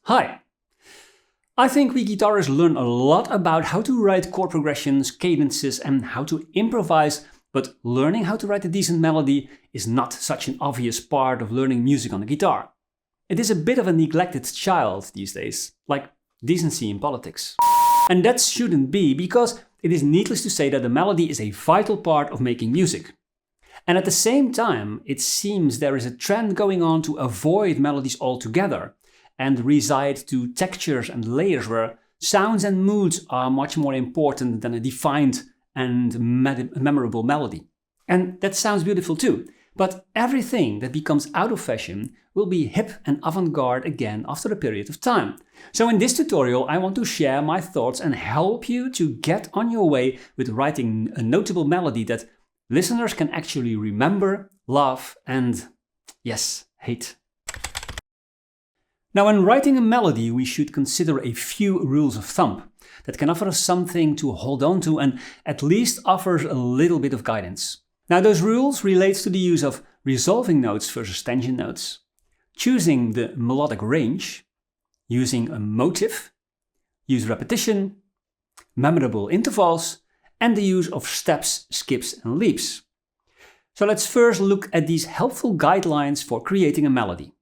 Hi! I think we guitarists learn a lot about how to write chord progressions, cadences and how to improvise, but learning how to write a decent melody is not such an obvious part of learning music on the guitar. It is a bit of a neglected child these days, like decency in politics. And that shouldn't be, because it is needless to say that the melody is a vital part of making music. And at the same time, it seems there is a trend going on to avoid melodies altogether and reside to textures and layers where sounds and moods are much more important than a defined and memorable melody. And that sounds beautiful too, but everything that becomes out of fashion will be hip and avant-garde again after a period of time. So in this tutorial I want to share my thoughts and help you to get on your way with writing a notable melody that listeners can actually remember, love and, yes, hate. Now, when writing a melody, we should consider a few rules of thumb that can offer us something to hold on to and at least offers a little bit of guidance. Now, those rules relate to the use of resolving notes versus tension notes, choosing the melodic range, using a motif, use repetition, memorable intervals, and the use of steps, skips and leaps. So let's first look at these helpful guidelines for creating a melody.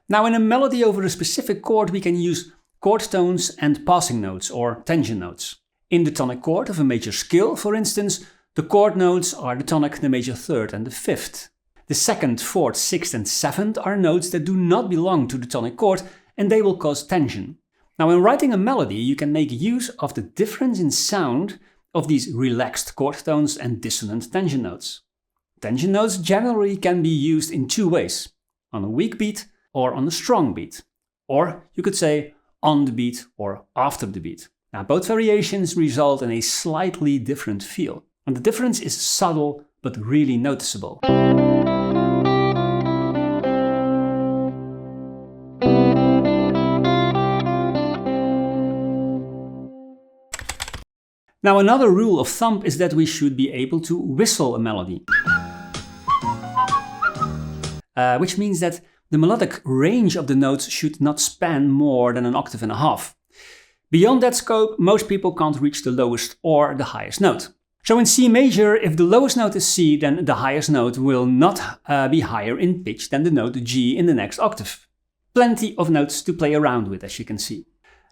Now, in a melody over a specific chord, we can use chord tones and passing notes or tension notes. In the tonic chord of a major scale, for instance, the chord notes are the tonic, the major third and the fifth. The second, fourth, sixth and seventh are notes that do not belong to the tonic chord and they will cause tension. Now, when writing a melody, you can make use of the difference in sound of these relaxed chord tones and dissonant tension notes. Tension notes generally can be used in two ways, on a weak beat or on a strong beat. Or you could say on the beat or after the beat. Now, both variations result in a slightly different feel. And the difference is subtle but really noticeable. Now, another rule of thumb is that we should be able to whistle a melody. Which means that the melodic range of the notes should not span more than an octave and a half. Beyond that scope, most people can't reach the lowest or the highest note. So in C major, if the lowest note is C, then the highest note will not be higher in pitch than the note G in the next octave. Plenty of notes to play around with, as you can see.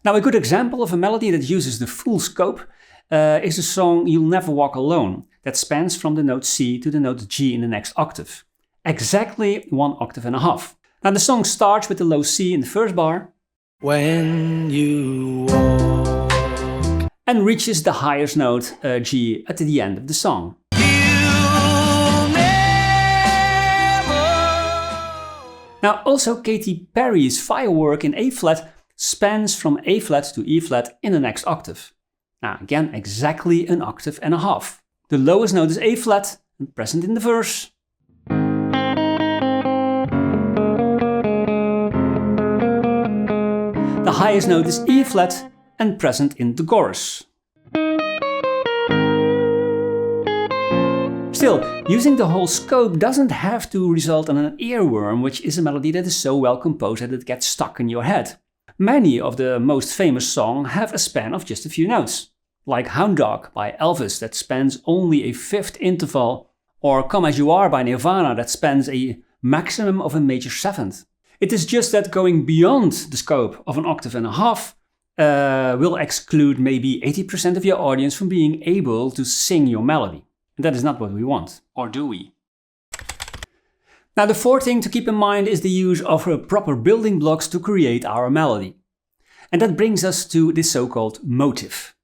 Now, a good example of a melody that uses the full scope is the song You'll Never Walk Alone, that spans from the note C to the note G in the next octave. Exactly one octave and a half. Now, the song starts with the low C in the first bar. When you walk. And reaches the highest note, G, at the end of the song. Now, also Katy Perry's Firework in A flat spans from A flat to E flat in the next octave. Now, again, exactly an octave and a half. The lowest note is A flat and present in the verse. The highest note is E flat and present in the chorus. Still, using the whole scope doesn't have to result in an earworm, which is a melody that is so well composed that it gets stuck in your head. Many of the most famous songs have a span of just a few notes, like Hound Dog by Elvis that spans only a fifth interval, or Come As You Are by Nirvana that spans a maximum of a major seventh. It is just that going beyond the scope of an octave and a half will exclude maybe 80% of your audience from being able to sing your melody. And that is not what we want, or do we? Now, the fourth thing to keep in mind is the use of proper building blocks to create our melody. And that brings us to the so-called motif.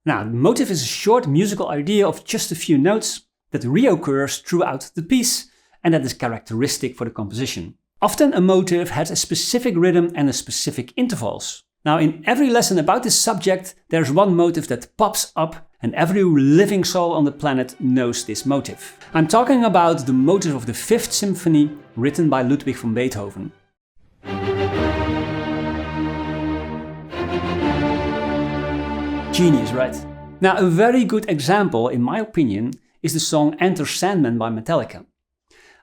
Now, the motif is a short musical idea of just a few notes that reoccurs throughout the piece and that is characteristic for the composition. Often a motif has a specific rhythm and a specific intervals. Now, in every lesson about this subject, there's one motif that pops up and every living soul on the planet knows this motif. I'm talking about the motif of the Fifth Symphony written by Ludwig van Beethoven. Genius, right? Now, a very good example, in my opinion, is the song Enter Sandman by Metallica.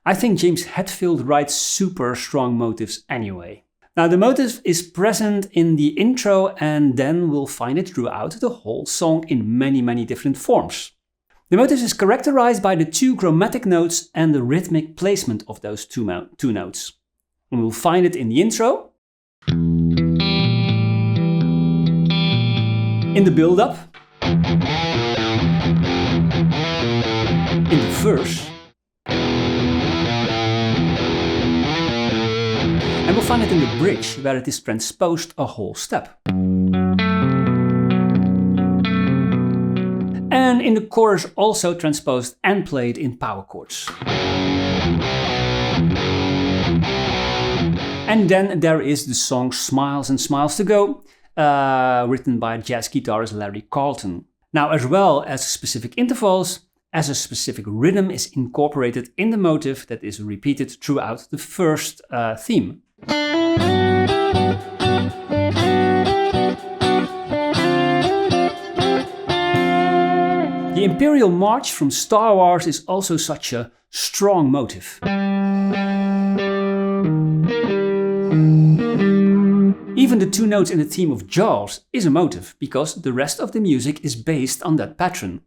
I think James Hetfield writes super strong motifs anyway. Now the motif is present in the intro and then we'll find it throughout the whole song in many different forms. The motif is characterized by the 2 chromatic notes and the rhythmic placement of those two notes. And we'll find it in the intro, in the build-up, in the verse, and we'll find it in the bridge, where it is transposed a whole step. And in the chorus also transposed and played in power chords. And then there is the song Smiles and Smiles to Go, written by jazz guitarist Larry Carlton. Now, as well as specific intervals, as a specific rhythm is incorporated in the motif that is repeated throughout the first theme. The Imperial March from Star Wars is also such a strong motif. Even the 2 notes in the theme of Jaws is a motif, because the rest of the music is based on that pattern.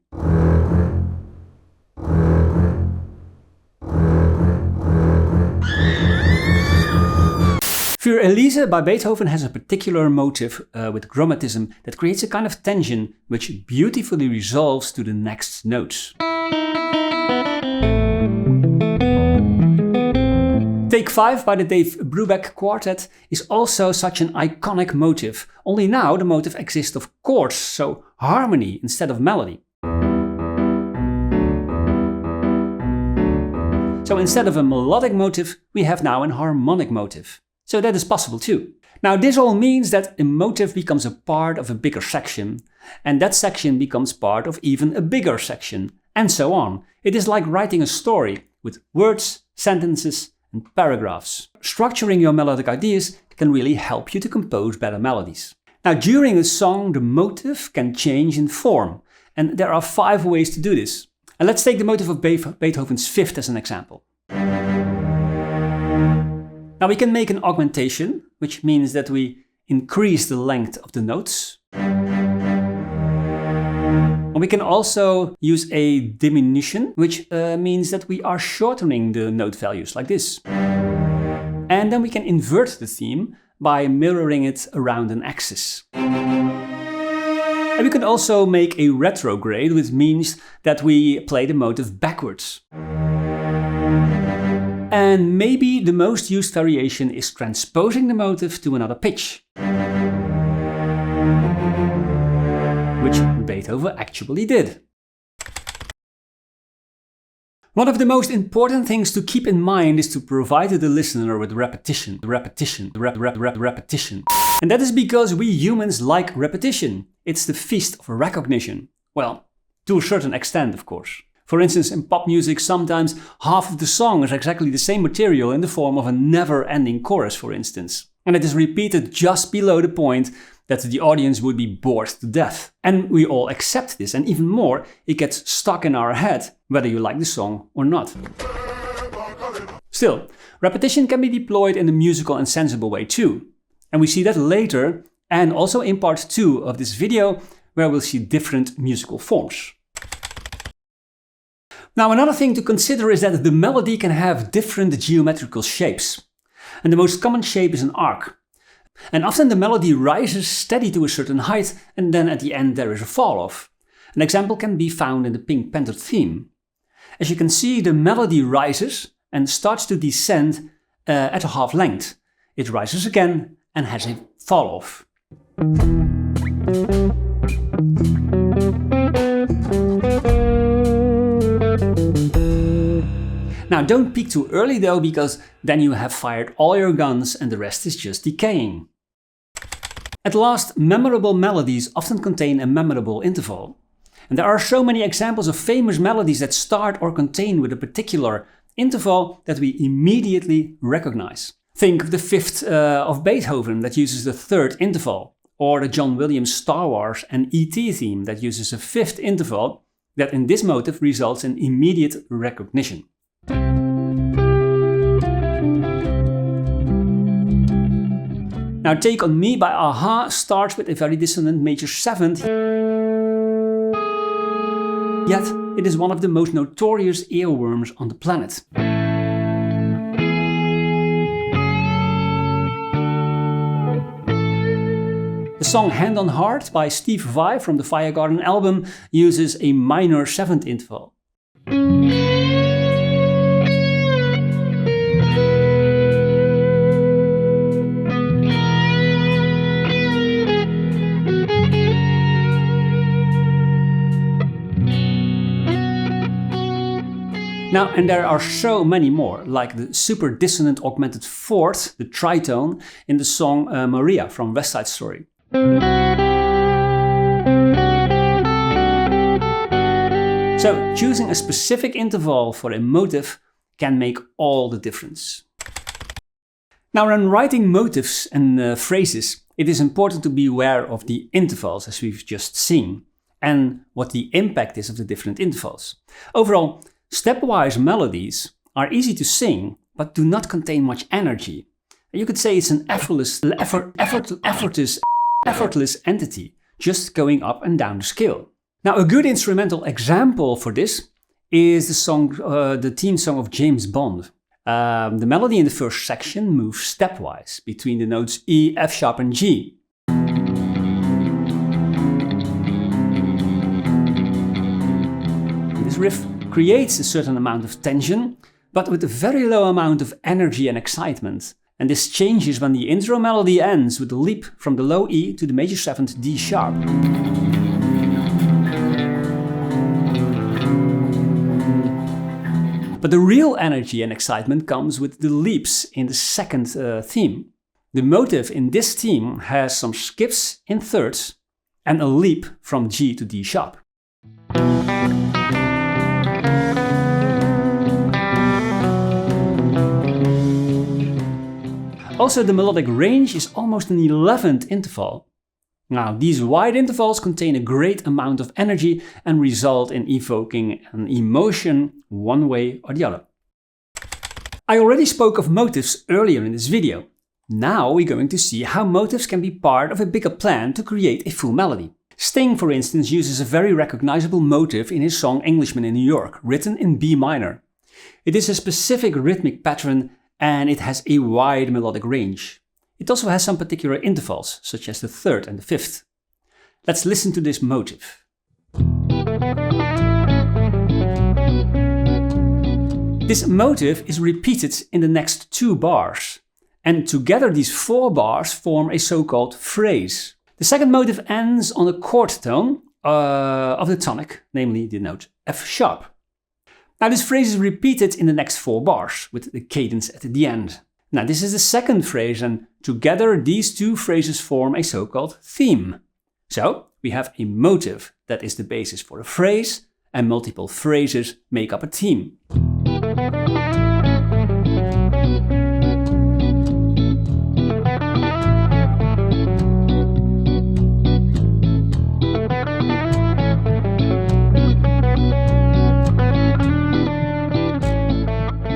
Für Elise by Beethoven has a particular motif with chromatism that creates a kind of tension which beautifully resolves to the next notes. Take 5 by the Dave Brubeck Quartet is also such an iconic motif, only now the motif exists of chords, so harmony instead of melody. So instead of a melodic motif, we have now an harmonic motif. So that is possible too. Now this all means that a motif becomes a part of a bigger section, and that section becomes part of even a bigger section, and so on. It is like writing a story with words, sentences, and paragraphs. Structuring your melodic ideas can really help you to compose better melodies. Now during a song, the motif can change in form, and there are 5 ways to do this. And let's take the motif of Beethoven's Fifth as an example. Now we can make an augmentation, which means that we increase the length of the notes. And we can also use a diminution, which means that we are shortening the note values like this. And then we can invert the theme by mirroring it around an axis. And we can also make a retrograde, which means that we play the motif backwards. And maybe the most used variation is transposing the motif to another pitch, which Beethoven actually did. One of the most important things to keep in mind is to provide the listener with repetition. And that is because we humans like repetition. It's the feast of recognition. Well, to a certain extent, of course. For instance, in pop music, sometimes half of the song is exactly the same material in the form of a never-ending chorus, for instance. And it is repeated just below the point that the audience would be bored to death. And we all accept this, and even more, it gets stuck in our head, whether you like the song or not. Still, repetition can be deployed in a musical and sensible way too. And we see that later, and also in part 2 of this video, where we'll see different musical forms. Now, another thing to consider is that the melody can have different geometrical shapes. And the most common shape is an arc. And often the melody rises steady to a certain height, and then at the end there is a fall off. An example can be found in the Pink Panther theme. As you can see, the melody rises and starts to descend at a half length. It rises again and has a fall off. Now don't peak too early though, because then you have fired all your guns and the rest is just decaying. At last, memorable melodies often contain a memorable interval. And there are so many examples of famous melodies that start or contain with a particular interval that we immediately recognize. Think of the Fifth of Beethoven that uses the 3rd interval, or the John Williams Star Wars and E.T. theme that uses a 5th interval that in this motif results in immediate recognition. Now Take On Me by a-ha starts with a very dissonant major 7th, yet it is one of the most notorious earworms on the planet. The song Hand on Heart by Steve Vai from the Firegarden album uses a minor 7th interval. Now, and there are so many more, like the super dissonant augmented 4th, the tritone, in the song Maria from West Side Story. So, choosing a specific interval for a motif can make all the difference. Now, when writing motifs and phrases, it is important to be aware of the intervals, as we've just seen, and what the impact is of the different intervals. Overall, stepwise melodies are easy to sing, but do not contain much energy. You could say it's an effortless entity, just going up and down the scale. Now, a good instrumental example for this is the song, the theme song of James Bond. The melody in the first section moves stepwise between the notes E, F sharp and G. This riff creates a certain amount of tension, but with a very low amount of energy and excitement. And this changes when the intro melody ends with a leap from the low E to the major 7th D sharp. But the real energy and excitement comes with the leaps in the second theme. The motif in this theme has some skips in thirds and a leap from G to D sharp. Also, the melodic range is almost an 11th interval. Now, these wide intervals contain a great amount of energy and result in evoking an emotion one way or the other. I already spoke of motifs earlier in this video. Now we're going to see how motifs can be part of a bigger plan to create a full melody. Sting, for instance, uses a very recognizable motif in his song Englishman in New York, written in B minor. It is a specific rhythmic pattern and it has a wide melodic range. It also has some particular intervals, such as the 3rd and the 5th. Let's listen to this motif. This motif is repeated in the next 2 bars, and together these 4 bars form a so-called phrase. The second motif ends on a chord tone of the tonic, namely the note F sharp. Now this phrase is repeated in the next 4 bars, with the cadence at the end. Now this is the second phrase, and together these 2 phrases form a so-called theme. So we have a motif that is the basis for a phrase, and multiple phrases make up a theme.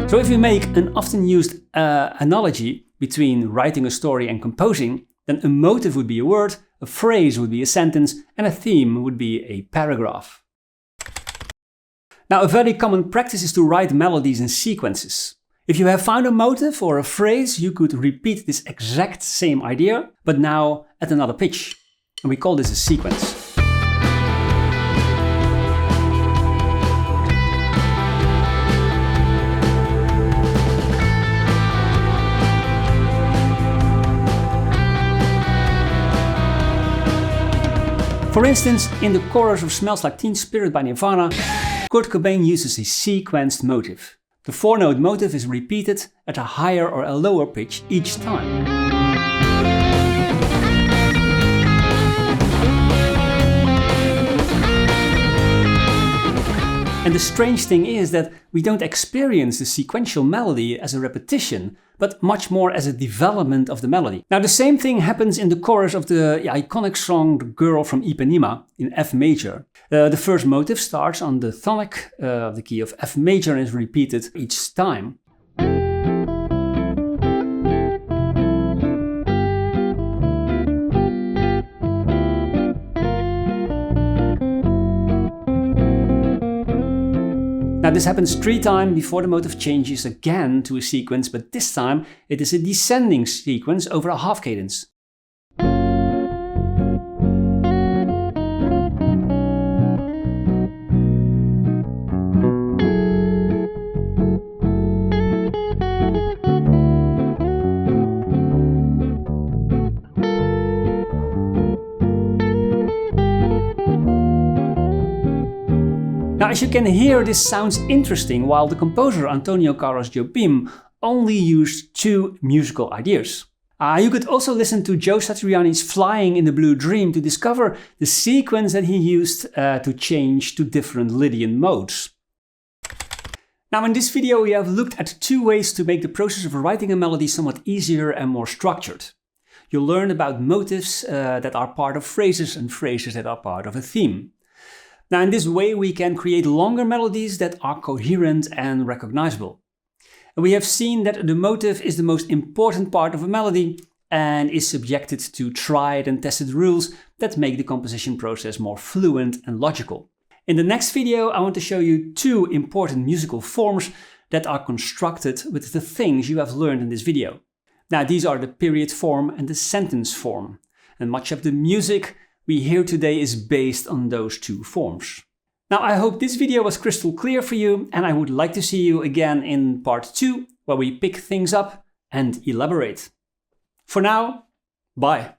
So if we make an often used analogy between writing a story and composing, then a motif would be a word, a phrase would be a sentence, and a theme would be a paragraph. Now, a very common practice is to write melodies in sequences. If you have found a motif or a phrase, you could repeat this exact same idea, but now at another pitch. And we call this a sequence. For instance, in the chorus of Smells Like Teen Spirit by Nirvana, Kurt Cobain uses a sequenced motif. The 4-note motif is repeated at a higher or a lower pitch each time. And the strange thing is that we don't experience the sequential melody as a repetition, but much more as a development of the melody. Now the same thing happens in the chorus of the iconic song The Girl from Ipanema in F major. The first motif starts on the tonic of the key of F major and is repeated each time. Now this happens 3 times before the motif changes again to a sequence, but this time it is a descending sequence over a half cadence. Now, as you can hear, this sounds interesting, while the composer Antonio Carlos Jobim only used 2 musical ideas. You could also listen to Joe Satriani's Flying in the Blue Dream to discover the sequence that he used to change to different Lydian modes. Now, in this video we have looked at 2 ways to make the process of writing a melody somewhat easier and more structured. You'll learn about motifs that are part of phrases and phrases that are part of a theme. Now, in this way we can create longer melodies that are coherent and recognizable. And we have seen that the motif is the most important part of a melody and is subjected to tried and tested rules that make the composition process more fluent and logical. In the next video I want to show you 2 important musical forms that are constructed with the things you have learned in this video. Now, these are the period form and the sentence form, and much of the music we hear today is based on those 2 forms. Now, I hope this video was crystal clear for you, and I would like to see you again in part 2, where we pick things up and elaborate. For now, bye.